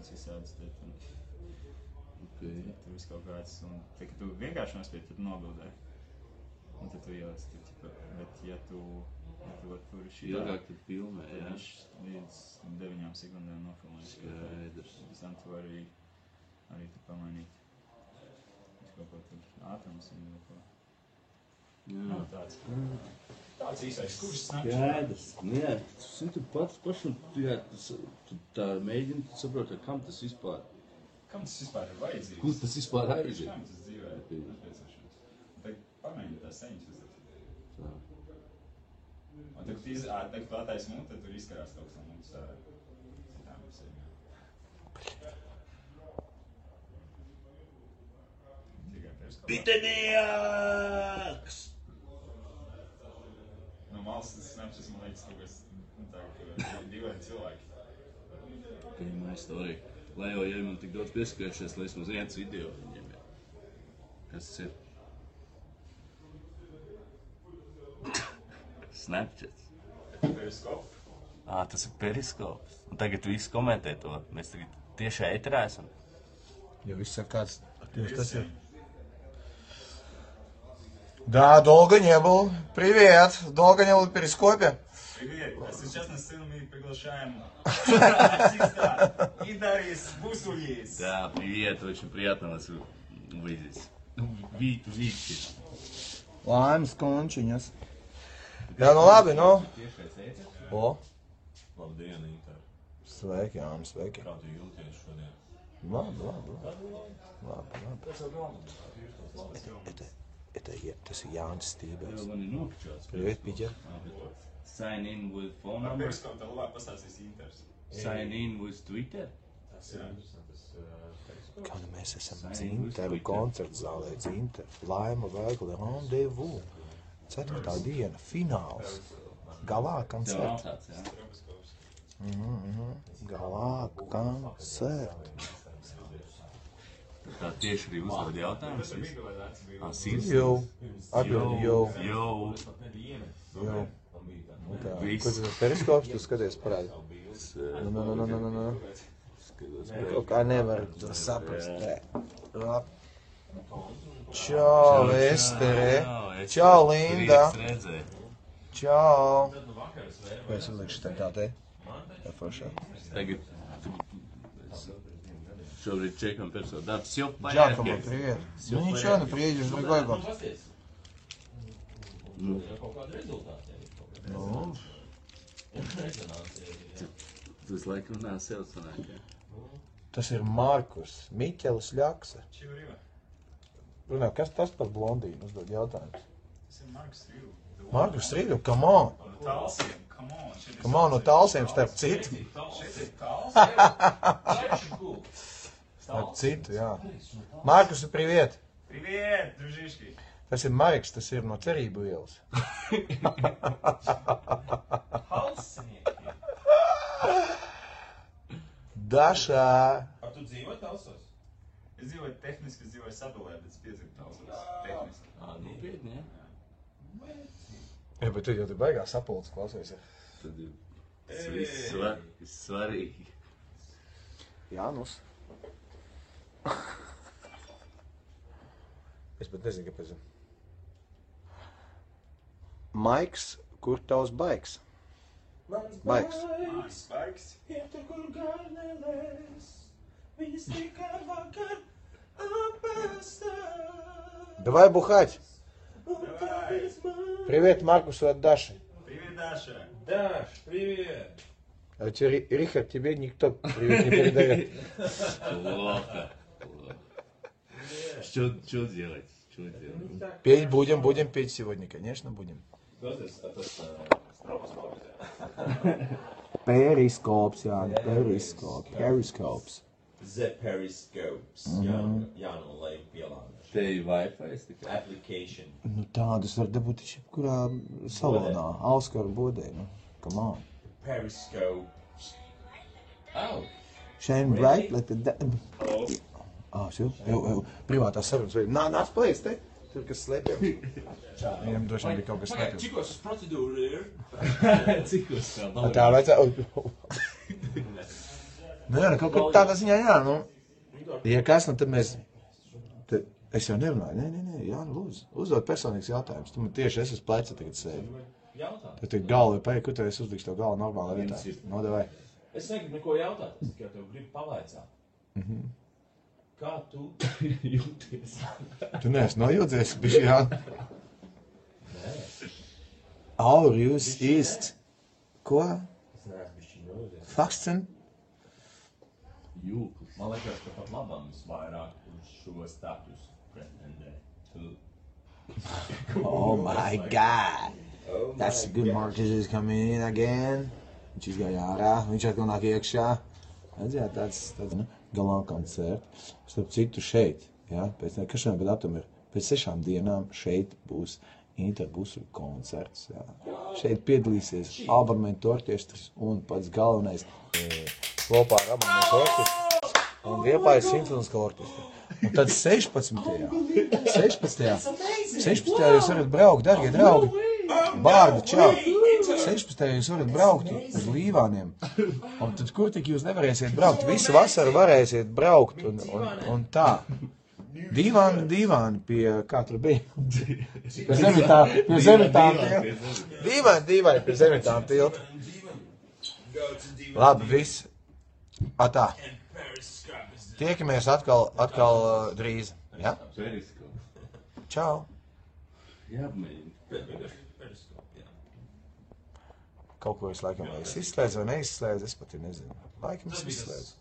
kāds visāds te, Okay. tur viss kaut kāds, un te, ka tu vienkārši nospied, tad nobildē. Un tad tu ieliec tur, ķipa, bet ja tu tur šitā, Ilgāk tad filmē, tad jā? viņš līdz 9 sekundēm nofilmēs. Skaidrs. Pēc tam tu arī tu pamainīt. Viņš kaut ko tur ātrums un kaut ko. Jā. Tāds īsais kurs Snapchat. Skaidrs. Jā, tu pats pašam, jā, tu tā mēģini saprot, kam tas vispār. Kam tas vispār ir vajadzīgs? Kur tas vispār aiziet? Kam tas dzīvē ir nepieciešams? Tad pamēģini tās seņas uzdot. Tā. Un tad, kad tu attaisi muti, tad tur izkarās kaut kas no mutas citām seņām. Tikai periskopā. Pitenieks! No malas tas Snapchats, man liekas, kaut kas tā, divaini cilvēki. Okay, my story. Lai jau man tik daudz pieskaršies, lai esmu viens video viņiem ir. Kas tas ir? Snapchats. Periskop. Tas ir periskops. Un tagad visi komentē to. Mēs tagad tieši ēterā esam. Ja viss ir kāds, tas ir. Да, долго не был. Привет. Долго не был в перископе. Привет. Сейчас на сцену мы приглашаем артиста Идарис Бусулис. Да, привет. Очень приятно вас увидеть. Видите. Laimes končiņas. Jā, nu labi, nu. O. Labdien, Inter. Sveiki, Jānis, sveiki. Kā tu jūties šodien? Labi. Tas ir Jānis Stībels. Man ir nokļauts. Привет, Питер. Sign in with phone number. Periskop tā labāk pastāstīs Inters. Sign in with Twitter. Kā nu mēs esam Dzinteru koncertu zālē, Dzinteru. Laima Vēgli, rendezvous. 4. diena, fināls. Galā Tev nav koncerts. tāds, jā? Galā koncerts. Tā tieši arī uzdod jautājumus. Jau. Atbildi jau. Jau. Tā. Viss. Ko tas ir periskops, tu skaties parādi? Nu. Kaut kā nevar to saprast. Čau, Estere. Čau, Linda. Prieks redzēt. Čau. Ko es uzlikšu tā te? Jā, foršā. Tagad šobrīd čekam personu. Да, все в Джакомо, порядке. привет. Ну ничего, ну приедешь в другой год. Ну. Tas laikam nav sev sanāk, jā. Tas ir Markus, Miķelis Ļaksa. Čivriva. Runā, kas tas par blondīnu uzdod jautājumus? Tas ir Marks Rīlu. Markus Rīļu, come on. No Talsiem, come on. Come on, no Talsiem starp citu. Šeit ir Talsiem. Starp citu, jā. Markus, привет. Привет, дружишки. Tas ir Mariks, tas ir no Cerību ielas. Halsinieki. Dašā. Ar tu dzīvo Talsos? Es dzīvoju tehniski, es dzīvoju Sadolē, bet es piedzimu Talsos. Tehniski. Nopietni, jā. Jā, bet tu jau te baigās sapulces klausies. Tad ir viss svarīgi. Jānus. Es pat nezinu, kāpēc. Maiks, kur tavs baigs? Baigs. Spaiks. Ir tur, kur garneles, viņas tikai vakar apēstā. Давай бухать. Давай. Привет Маркусу от Даши. Привет, Даша. Даш, привет. А Рихард, тебе никто привет не передает. Плохо. Что делать? Петь будем петь сегодня, конечно, будем. Periskops, jā, periskops. The Periscopes. Jāno, lai pielāgošu. Te ir Wi-Fi tikai. Application. Nu tādus var dabūt jebkurā salonā, Auskaru bodē, nu, come on. Periscopes. Oh. Shine bright like the все, privātās sarunas veidā. Nāc paliec te, tur kas slēpjams. Viņam droši vien bija kaut kas slēpjams. Cikos uz procedūru ir? Cikos kā Tā vajadzētu. Nu, jā, kaut kā tādā ziņā, jā, nu. Ja kas, nu, tad mēs... Es jau nerunāju, nē, jā, nu, lūdzu. Uzdod personīgs jautājums. Tu man tieši esi uz pleca tagad sēdi. Tad tagad galva ir paika, kur tev es uzlikšu tev galvu normālā vietā. Nodevai. Es negribu neko jautāt, es tikai tev gribu pavaicāt. Kā tu jūties? Tu neesi nojūdzies, bišķi, jā. Aur, jūs īst. Ko? Es neesmu bišķi nojūties. Faksten? Jūklis. Man liekas, ka pat labam visvairāk uz šo statusu pretendē. Oh my God. That's a good Marcus is coming in again. Viņš izgāja ārā, viņš atkal nāk iekšā. Redzējāt, tāds, nu, galā koncerti. Starp citu šeit, jā, pēc nekašanām, bet aptam ir pēc 6 dienām šeit būs Interbusu koncerts, jā. Šeit piedalīsies Albarmentu orķestris un pats galvenais kopā ar Albarmentu orķestri un Liepājas simfoniskā orķestra. Un tad 16. jūs varat braukt, dargie draugi. Bārdi, čau! 16. jūs varat braukt uz Līvāniem. Un tad kur tik jūs nevarēsiet braukt? Visu vasaru varēsiet braukt un tā. Dīvāni pie, kā tur bija? Pie Zemitām tilta. Dīvāni pie Zemitām tilta. Labi, viss. Tā. Tiekamies atkal drīz. Ja? Periskop. Čau. Jāapmēģina. Kaut ko es laikam vai es izslēdzu vai neizslēdzu, es pat nezinu. Laikam es izslēdzu.